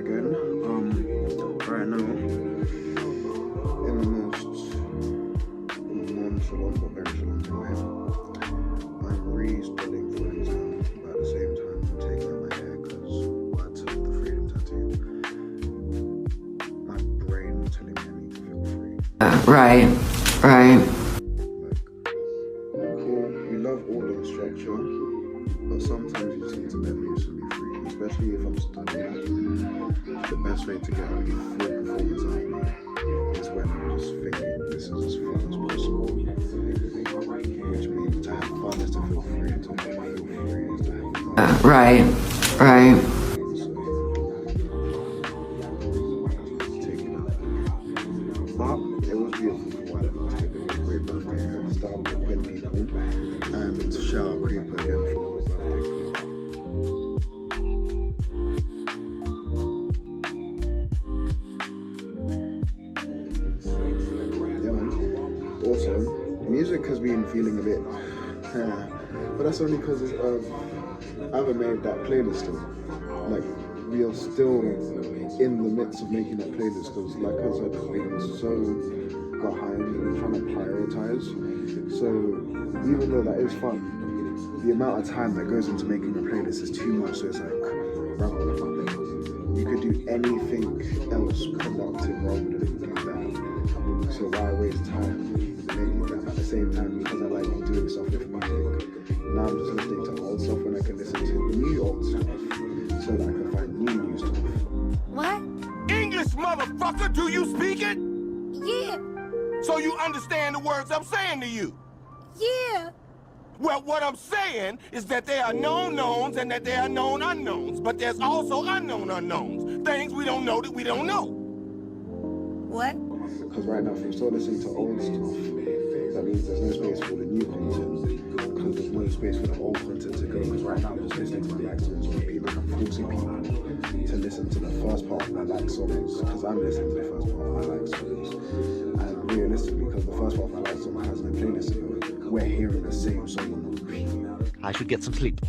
again. Right now, in the most nonchalant but very chalant way, I'm restudying for an exam, but at the same time I'm taking out my hair because I took the freedom tattoo. My brain was telling me I need to feel free. Right. Like, cool, we love order and structure, but sometimes you just need to let loose and be free, especially if I'm studying. The best way to get a full performance out of me is when I'm just thinking this is as fun as possible, which means to have fun is to feel free, and to feel free is to have fun. Right. But it was beautiful for one. It was a great birthday. Started with Quinn people and shout out Creeper again for the birthday. Yeah, man. Also, music has been feeling a bit, but that's only because I haven't made that playlist still. Like, we are still in the midst of making that playlist because, like I said, I've been so behind and trying to prioritize. So even though that is fun, the amount of time that goes into making a playlist is too much. So it's like, brother, you could do anything else productive rather than do that. So why waste time making that? At the same time, because I like doing stuff with music, now I'm just listening to old stuff when I can listen to the new old stuff, so that I can find new stuff. What? English, motherfucker, do you speak it? Yeah. So you understand the words I'm saying to you? Yeah. Well, what I'm saying is that there are known knowns and that there are known unknowns, but there's also unknown unknowns, things we don't know that we don't know. What? Because right now, if you're still listening to old stuff, that means there's no space for the new content, because there's no space for the old content to go. Because right now, I'm just listening to my like songs on repeat, like I'm forcing people to listen to the first part of my like songs, because I'm listening to the first part of my like songs. And realistically, because the first part of my like song has no playlist to go, we're hearing the same song on repeat. I should get some sleep.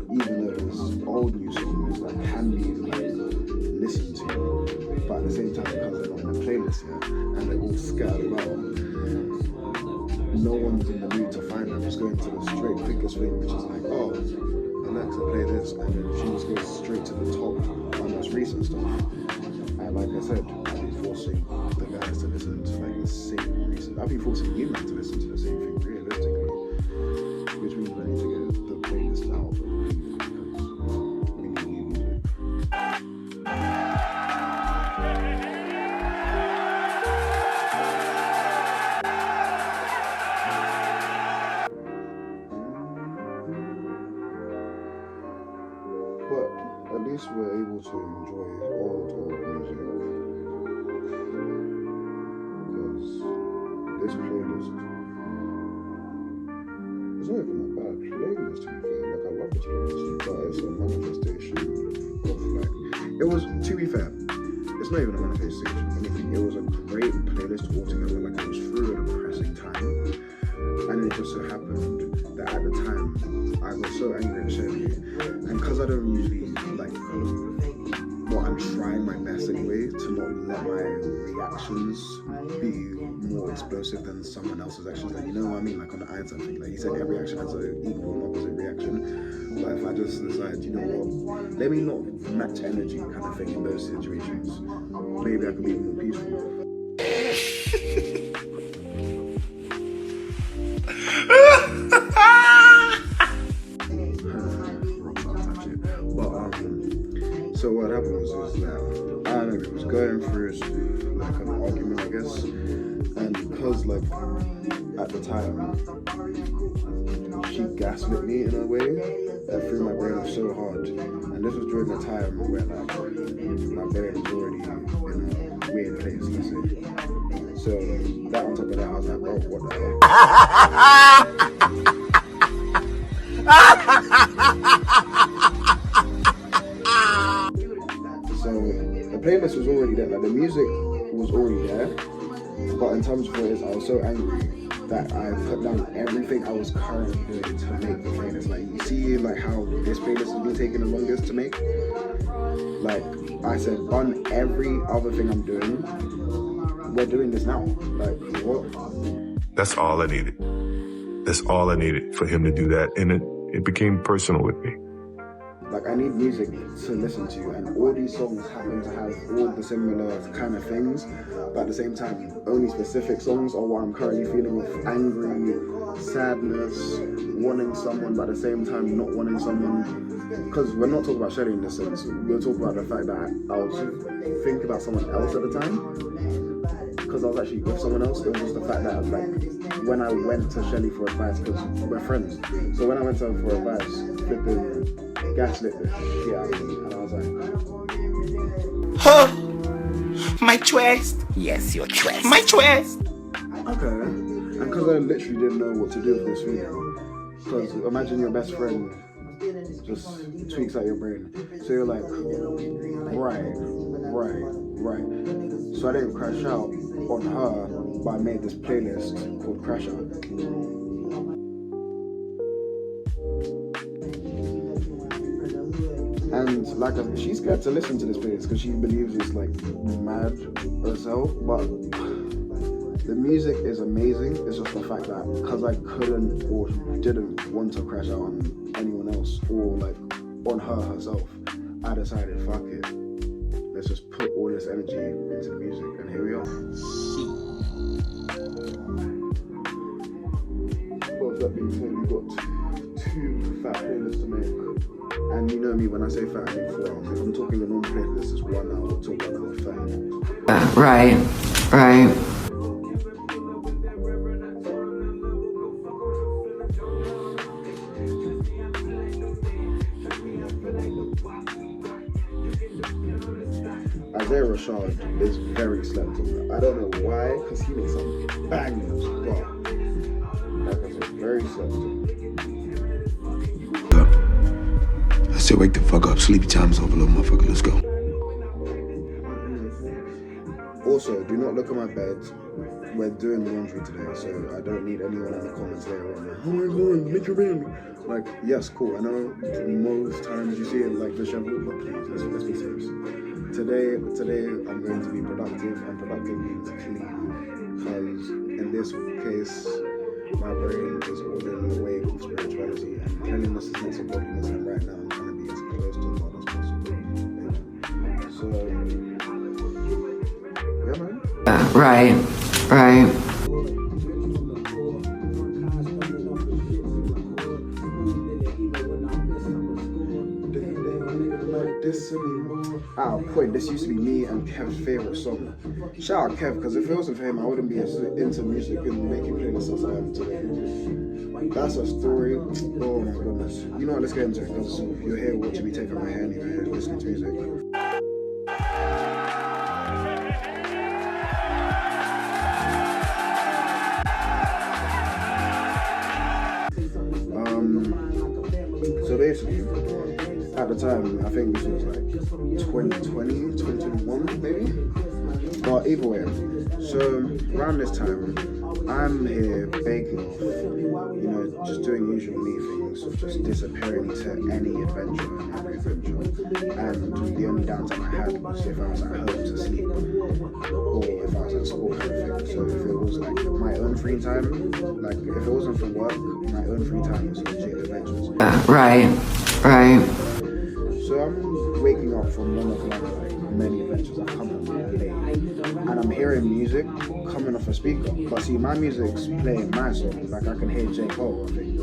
Even though there's old new songs that can be like listened to, but at the same time, because they're not in a playlist yet and they're all scattered about, no one's in the mood to find them. Just going to the straight quickest thing, which is like, oh, Alexa, play this, and then she just goes straight to the top on most recent stuff. And like I said, I've been forcing the guys to listen to like the same recent. I've been forcing you man to listen to the same thing realistically, which means we need to get the playlist out because we need new music. But at least we're able to enjoy old music, because this playlist is not even a bad playlist to be fair. Like, I love this playlist, but it's a manifestation of like, it was, to be fair, it's not even a manifestation of anything. It was a great playlist altogether. Like, I was through a depressing time, and it just so happened that at the time I got so angry and shady, and because I don't usually like, well, I'm trying my best anyway to not let my reactions be more explosive than someone else's actions. Like, you know what I mean? Like on the Einstein thing, like he said, every action has an equal and opposite reaction. But if I just decide, you know what, let me not match energy kind of thing in those situations, maybe I could be more peaceful. So what happened was that, I don't know, it was going through like an argument, I guess, and because like at the time she gaslit me in a way that threw my brain off so hard, and this was during the time where like my brain was already in a weird place, let's say. So that on top of that, I was like, bro, what the hell? So the playlist was already there, like the music was already there, but in terms of what it is, I was so angry that I put down everything I was currently doing to make the playlist. Like, you see like how this playlist has been taking the longest to make? Like, I said, on every other thing I'm doing, we're doing this now. Like, what? That's all I needed. That's all I needed for him to do that. And it became personal with me. Like, I need music to listen to, and all these songs happen to have all the similar kind of things, but at the same time, only specific songs are what I'm currently feeling with: angry, sadness, wanting someone, but at the same time not wanting someone. Because we're not talking about Shelly in this sense, we're talking about the fact that I was thinking about someone else at the time, because I was actually with someone else. It was just the fact that, like, when I went to Shelly for advice, because we're friends, so when I went to her for advice, flipping gaslit the shit out of me, and I was like, Huh? My twist? Yes, your twist. My twist! okay. And because I literally didn't know what to do with this feeling. Because imagine your best friend just tweaks out your brain. So you're like, right. So I didn't crash out on her, but I made this playlist called Crash Out. And like, she's scared to listen to this playlist because she believes it's like mad herself, but the music is amazing. It's just the fact that because I couldn't or didn't want to crash out on anyone else or like on her herself, I decided, fuck it, let's just put all this energy into the music, and here we are. Well, that being said, we've got two fat playlists to make. And you know me, when I say fat, I mean 4 hours. If I'm talking a normal playlist, it's 1 hour to 1 hour 30 minutes. Right. Isaiah Rashad is very slept on. I don't know why, because he makes some bangers, but like I said, very slept on. I said, wake the fuck up. Sleepy time's over, little motherfucker. Let's go. Also, do not look at my bed. We're doing laundry today, so I don't need anyone in the comments later on. Like, oh my god, make your bed. Like, yes, cool. I know most times you see it like disheveled, but please, let's be serious. Today, I'm going to be productive, and productive means clean. Because in this case, my brain is all in the way of spirituality, and cleanliness is next to godliness, and right now I'm trying to be as close to God as possible. So, yeah, man. Right. This used to be me and Kev's favorite song. Shout out Kev, because if it wasn't for him, I wouldn't be as into music and making playlists as I am today. That's a story. Oh my goodness. You know what? Let's get into it, because you're here watching me take out my hair anyway, listening to music. So basically, at the time, I think this was like 2020, 2021 maybe? But either way, so around this time, I'm here baking off, you know, just doing usual me things of just disappearing to any adventure and every adventure. And the only downtime I had was if I was at home to sleep, or if I was at school kind of thing. So if it was like my own free time, like if it wasn't for work, my own free time was legit adventures. Right. So I'm waking up from one of like many adventures I've come on late, and I'm hearing music coming off a speaker. But see, my music's playing my songs. Like I can hear J. Cole, I think.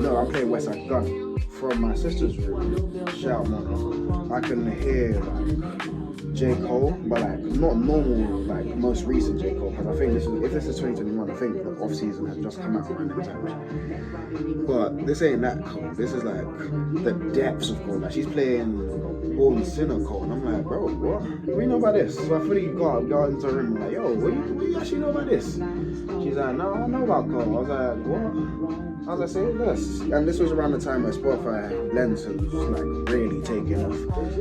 I'm playing West Side Gun from my sister's room. Shout out Mona. I can hear like J. Cole, but like not normal, like most recent J. Cole. Because I think if this is 2021, I think the off season has just come out around that time. But this ain't that Cole. This is like the depths of Cole. Like she's playing Born Cynical, and I'm like, bro, what do you know about this? So I fully got into the room, like, yo, what do you actually know about this? She's like, no, I know about Cole. I was like, what? I was like, say this. And this was around the time where Spotify Blends was like really taking off.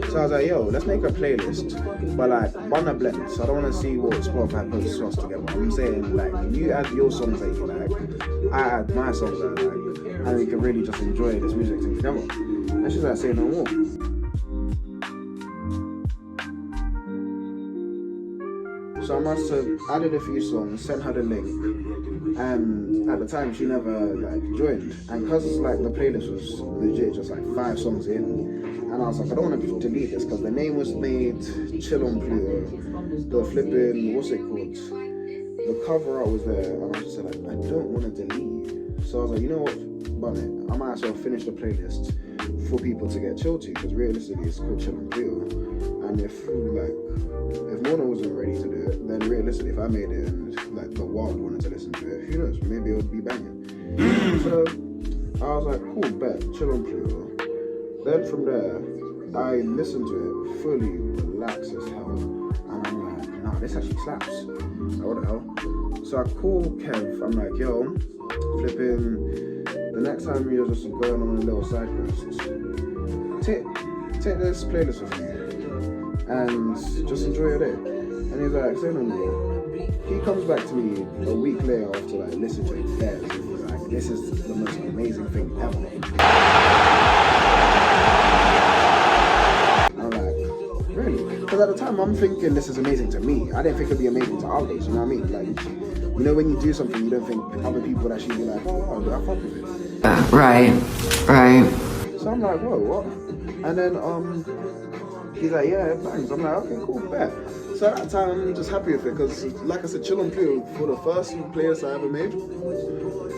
So I was like, yo, let's make a playlist, but like one of blends. So I don't want to see what Spotify puts us together. I'm saying like you add your songs that you like, I add my songs that I like, and we can really just enjoy this music thing together. And she's like, say no more. So I must have added a few songs, sent her the link, and at the time she never like joined. And because like the playlist was legit just like 5 songs in, and I was like, I don't want to delete this because the name was made, Chill on Pluto, the flipping, what's it called? The cover art was there, and I was just like, I don't want to delete. So I was like, you know what, Bonnet, I might as well finish the playlist for people to get chilled to, because realistically it's called Chill on Pluto. And if Mona wasn't ready to do it, then realistically, if I made it and like the world wanted to listen to it, who knows? Maybe it would be banging. So I was like, cool, bet, Chill on Pluto. Then from there, I listened to it fully relaxed as hell, and I'm like, nah, this actually slaps. Like, what the hell? So I call Kev. I'm like, yo, flipping. The next time you're just going on a little side quest, take this playlist with you and just enjoy your day. And he's like, say no more. He comes back to me a week later after like listening to it there, and he's like, this is the most amazing thing ever. I'm like, really? Because at the time I'm thinking this is amazing to me. I didn't think it'd be amazing to others, you know what I mean? Like, you know when you do something you don't think other people would actually be like, oh wow, I fuck with it. Right. So I'm like, whoa, what? And then he's like, yeah, it bangs. I'm like, okay, cool, bet. So at that time, I'm just happy with it because, like I said, Chill on Pluto, for the first playlist I ever made,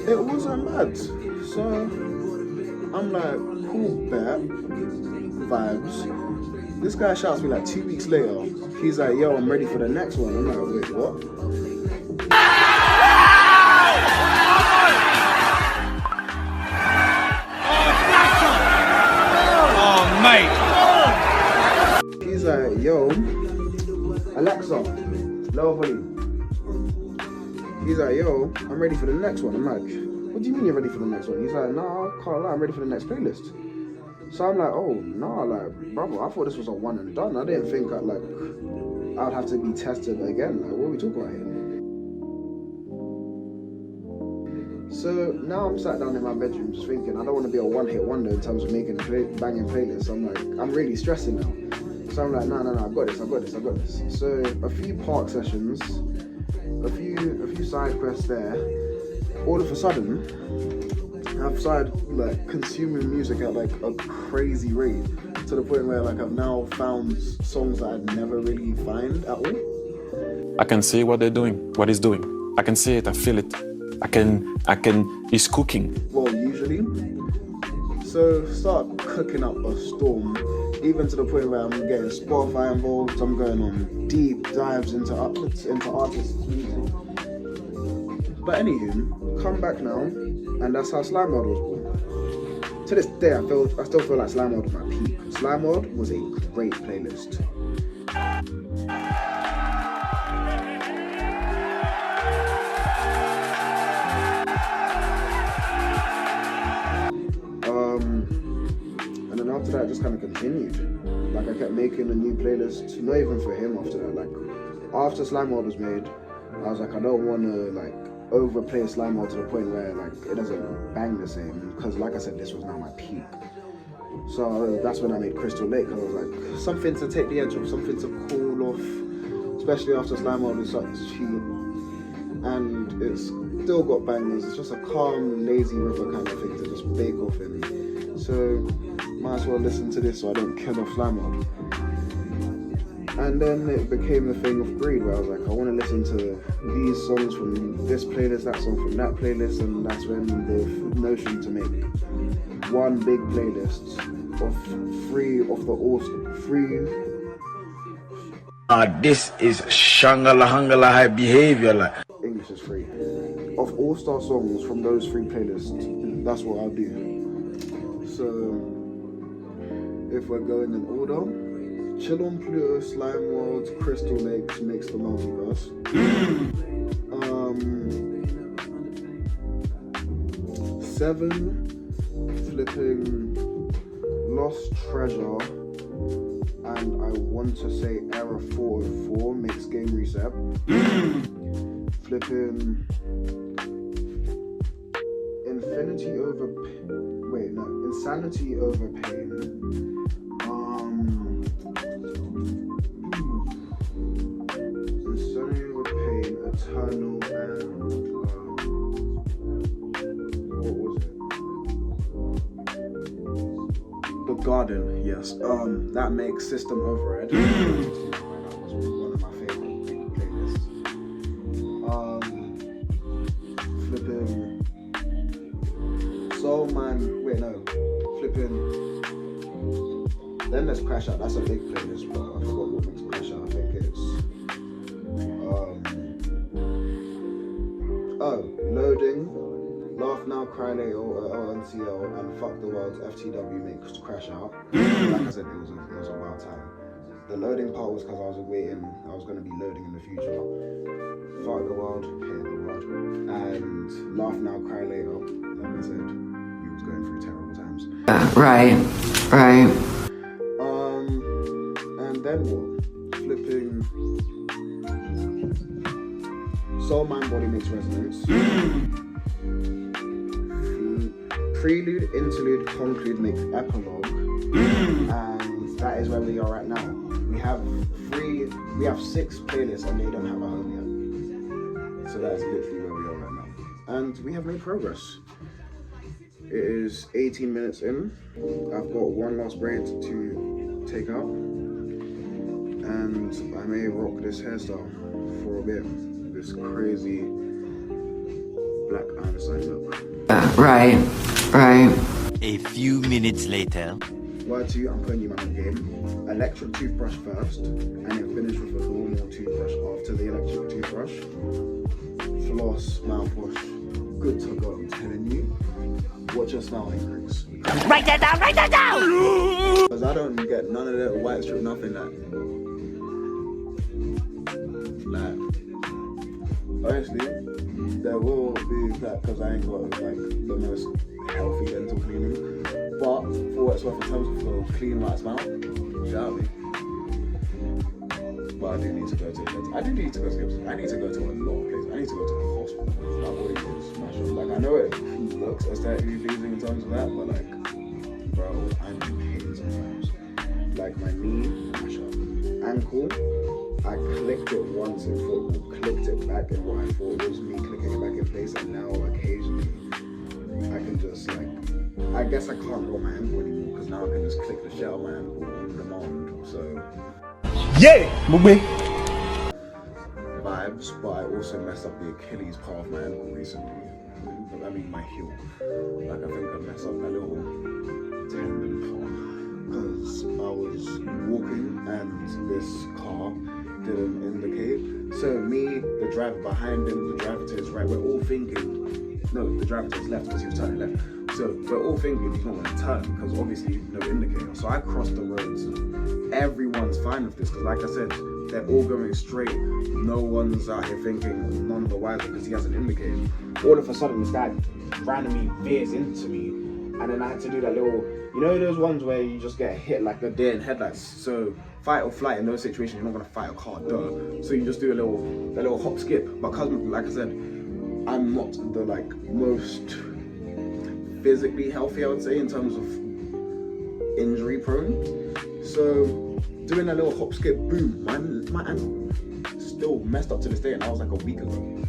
it wasn't bad. So I'm like, cool, bet, vibes. This guy shouts me like 2 weeks later. He's like, yo, I'm ready for the next one. I'm like, wait, what? Oh, mate. He's like, yo, Alexa, lower volume. He's like, yo, I'm ready for the next one. I'm like, what do you mean you're ready for the next one? He's like, nah, I can't lie, I'm ready for the next playlist. So I'm like, oh, nah, like, brother, I thought this was a one and done. I didn't think I'd have to be tested again. Like, what are we talking about here? So now I'm sat down in my bedroom just thinking, I don't want to be a one-hit wonder in terms of making a banging playlist. So I'm like, I'm really stressing now. So I'm like, no, I've got this. So a few park sessions, a few side quests there. All of a sudden, I've started like consuming music at like a crazy rate, to the point where like I've now found songs that I'd never really find at all. I can see what they're doing, what he's doing. I can see it, I feel it. He's cooking. Well, usually. So start cooking up a storm, even to the point where I'm getting Spotify involved. I'm going on deep dives into artists' music. But anywho, come back now, and that's how Slime World was born. To this day, I still feel like Slime World was my peak. Slime World was a great playlist. And then after that, it just kind of continued. Like I kept making a new playlist, not even for him after that. Like after Slime World was made, I was like, I don't want to like overplay Slime World to the point where like it doesn't bang the same. Because like I said, this was now my peak. So that's when I made Crystal Lake. Because I was like, something to take the edge off, something to cool off, especially after Slime World was such cheap. And it's still got bangers. It's just a calm, lazy river kind of thing to just bake off in. So might as well listen to this so I don't kill off Slime World. And then it became the thing of greed, where I was like, I want to listen to these songs from this playlist, that song from that playlist, and that's when the notion to make one big playlist of three of the all-free. This is Shangala Hangala high behavior, like. English is free. Of all-star songs from those 3 playlists, that's what I'll do. So if we're going in order, Chill on Pluto, Slime World, Crystal Lakes makes the multiverse. 7, flipping Lost Treasure, and I want to say Error 404 makes Game Reset. Flipping Insanity over Pain. Insanity over Pain, Eternal, and what was it? The Garden, yes. That makes System Overhead. That was one of my favorite playlists. Flipping Soul Man, flipping. Then there's Crash Out. That's a big playlist, but I forgot what makes Crash Out. I think it's Loading, Laugh Now, Cry Later, LNCL, and Fuck the World. FTW makes Crash Out. Like I said, it was a wild time. The loading part was because I was waiting. I was going to be loading in the future. Fuck the World, Hate the World, and Laugh Now, Cry Later. Like I said, we was going through terrible times. Right. And then what? Flipping Soul Man Body Makes Resonance. Prelude, Interlude, Conclude makes Epilogue. And that is where we are right now. We have 6 playlists and they don't have a home yet. So that is literally where we are right now. And we have made progress. It is 18 minutes in. I've got one last braid to take out. And I may rock this hairstyle for a bit. This crazy Black Einstein look. Right. A few minutes later. Word 2, I'm putting you on game. Electric toothbrush first, and then finish with a normal toothbrush after the electric toothbrush. Floss, mouthwash, good to go, I'm telling you. Watch your smile increase. Write that down! Because I don't get none of that white strip, nothing like, honestly, there will be that because I ain't got like the most healthy dental cleaning. But for what it's worth, in terms of the clean white smile, you know me. But I do need to go to the dentist. I need to go to a lot of places. I need to go to a hospital. My body is smashed up. Like, I know it looks aesthetically pleasing in terms of that, but like, bro, I'm in pain sometimes. Like my knee, mash up. Ankle, I clicked it once in football, clicked it back in what I thought was me clicking it back in place, and now occasionally I can just like, I guess I can't roll my ankle anymore because now I can just click the shell of my ankle on demand. So Yeah, Mugbe. vibes, but I also messed up the Achilles part of my ankle recently. I mean my heel. Like I think I messed up that little tendon part because I was walking and this car didn't indicate. So me, the driver behind him, the driver to his right, we're all thinking, no, the driver to his left because he was turning left. So we're all thinking he's not going to turn because obviously no indicator. So I crossed the roads. Everyone's fine with this because like I said, they're all going straight. No one's out here thinking none the wiser because he hasn't indicated. All of a sudden this guy randomly veers into me and then I had to do that little, you know those ones where you just get hit like a deer in headlights. So fight or flight in those situations, you're not going to fight a car, duh. So you just do a little hop skip. Because like I said, I'm not the like most physically healthy, I would say, in terms of injury prone. So doing that little hop skip, boom, my ankle still messed up to this day, and that was like a week ago.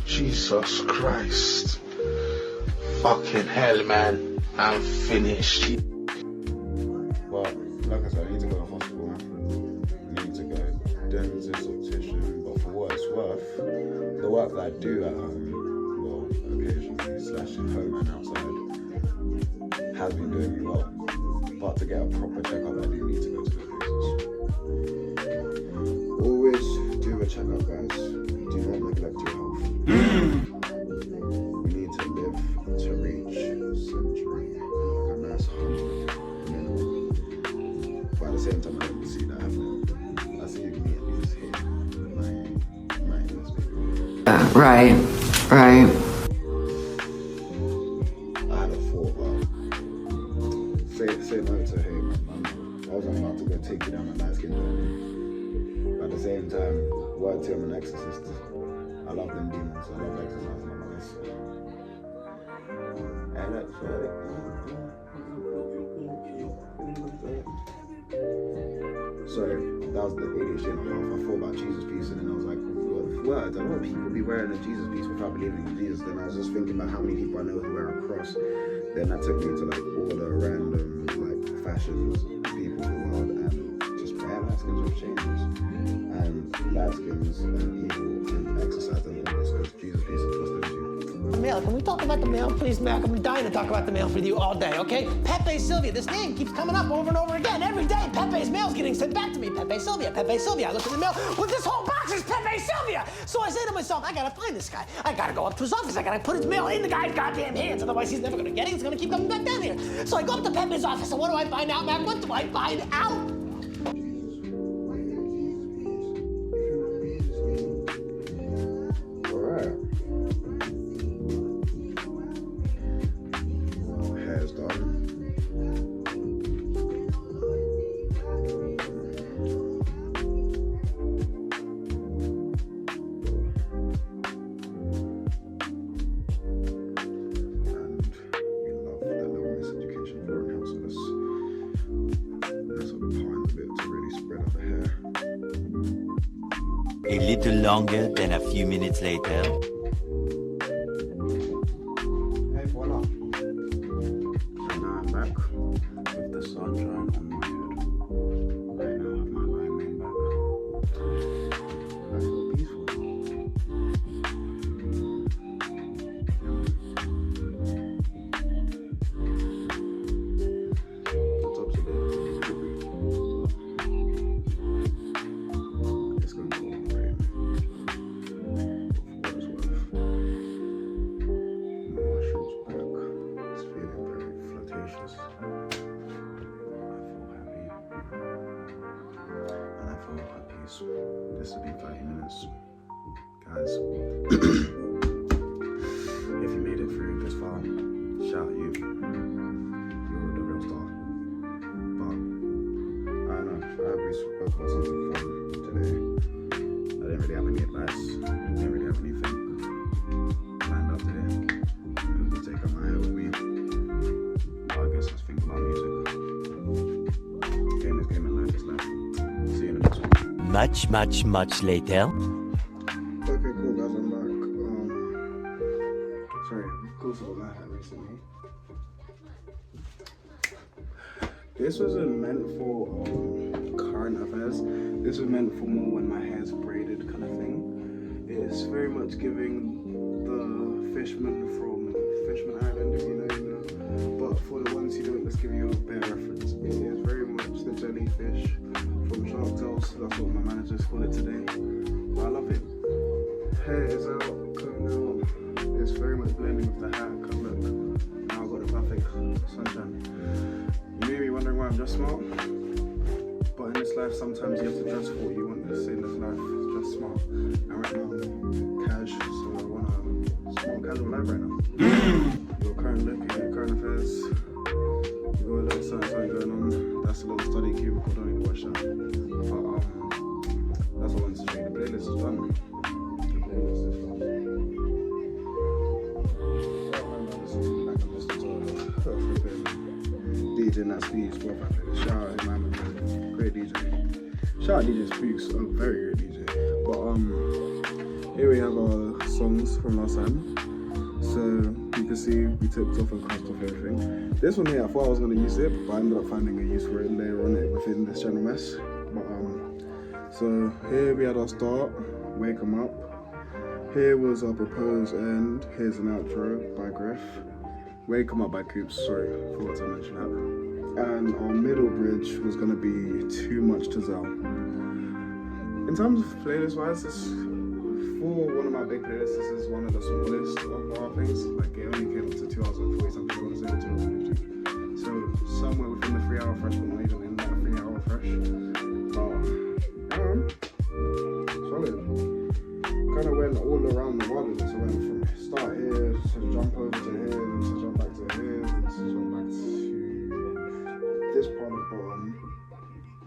Jesus Christ. Fucking hell, man. I'm finished. But like I said, I need to go to hospital. I need to go dentist, optician. But for what it's worth, the work that I do at home, well, occasionally slash at home and outside, has been doing me well. But to get a proper checkup, I do need to go to the places. Always do a checkup, guys. Do not neglect your health. We need to live to reach a century, and that's 100 minimum. same time, I don't see that happening. I see me at least hit my instinct. Right. I had a thought about say no to him. I wasn't about to go take you down a light skin journey. But at the same time, word to I'm an exorcist. I love them demons. I love exercising on my and that's sorry, that was the ADHD and a half. I thought about Jesus piece and then I was like, words. I know people be wearing a Jesus piece without believing in Jesus. Then I was just thinking about how many people I know who wear a cross. Then that took me to like all the random like fashions people in the world and just bare light skins with changes. And light skins and evil and exercise and all this because Jesus piece is just into you. Mail, can we talk about the mail, please, Mac? I'm dying to talk about the mail with you all day, okay? Pepe Sylvia, this name keeps coming up over and over again. Every day, Pepe's mail's getting sent back to me. Pepe Sylvia, Pepe Sylvia. I look at the mail, well, this whole box is Pepe Sylvia. So I say to myself, I gotta find this guy. I gotta go up to his office. I gotta put his mail in the guy's goddamn hands. Otherwise, he's never gonna get it. He's gonna keep coming back down here. So I go up to Pepe's office, and what do I find out, Mac? What do I find out? A little longer than a few minutes later. Hey, voila. So now I'm back with the sunshine on my head. Right now I have my lineman back. I feel peaceful. The top's a bit drippy. It's gonna go right. For what it's worth. My mushrooms back. It's feeling very flirtatious. I feel happy. And I feel at peace. This will be 30 minutes. Guys, if you made it through this far, shout out you. You're the real star. But I don't know, I hope we spoke about something fun today. I didn't really have any advice. I didn't really have anything lined up today. It was to take up my hair with me. But I guess let's think about music. Game is game and life is life. See you in the next one. Much later. Okay, cool guys, I'm back. Sorry, of course I got my hair recently. This wasn't meant for current affairs. This was meant for more when my hair's braided kind of thing. It's very much giving the fisherman from Fishman Island, if you know, you know. But for the ones who don't, let's give you a better reference. It is very much the jellyfish from Shark Tales. That's what my managers call it today. But I love it. Hair is out, comb out. It's very much blending with the hat. Cause look, now I've got the perfect sunshine. You may be wondering why I'm dressed smart, but in this life sometimes you have to dress for what you want. This in this life, dress smart. And right now I'm cash, so I want a small casual life right now. Your current look, your current affairs, you got a little something going on. That's a little study cubicle, don't need to watch that. But that's what I wanted to show you. The playlist is done. The playlist is done. DJ Nat Speeds, Spotify playlist. Shout out Imam, great DJ. Shout out DJ Speaks, a very great DJ. But here we have our songs from last time. So you can see we tipped off and crossed off everything. This one here, I thought I was gonna use it, but I ended up finding a use for it later on within this general mess. But so here we had our start, Wake 'em Up. Here was our proposed end. Here's an outro by Griff. Wake 'em Up by Coops, sorry, forgot to mention that. And our middle bridge was gonna be Too Much to Zell. In terms of playlist wise, this for one of my big playlists, this is one of the smallest of our things. Like it only came up to 2 hours and 40 something, I want to say 2 hours and 50. So somewhere within the 3 hour fresh, but not even in that 3 hour fresh.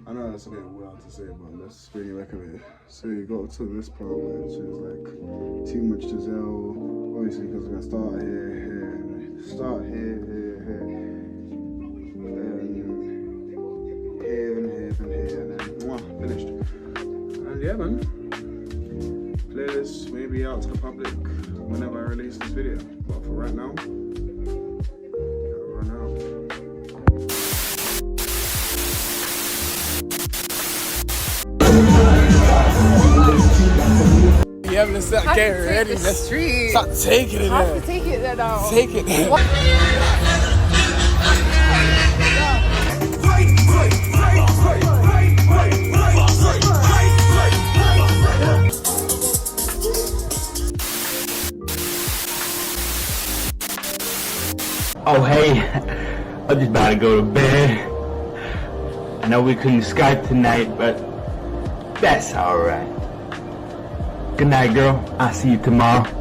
I know that's a bit wild to say, but let's really work with it. So you got to this part where it's like too much Giselle, obviously because we're gonna start here, start here, and then mwah, finished. And yeah, man. Playlist may be out to the public whenever I release this video, but for right now, run out. You haven't listened to get ready. Let's stop taking it there. have to take it there now. Take it there. Oh, hey, I'm just about to go to bed. I know we couldn't Skype tonight, but that's alright. Good night, girl. I'll see you tomorrow.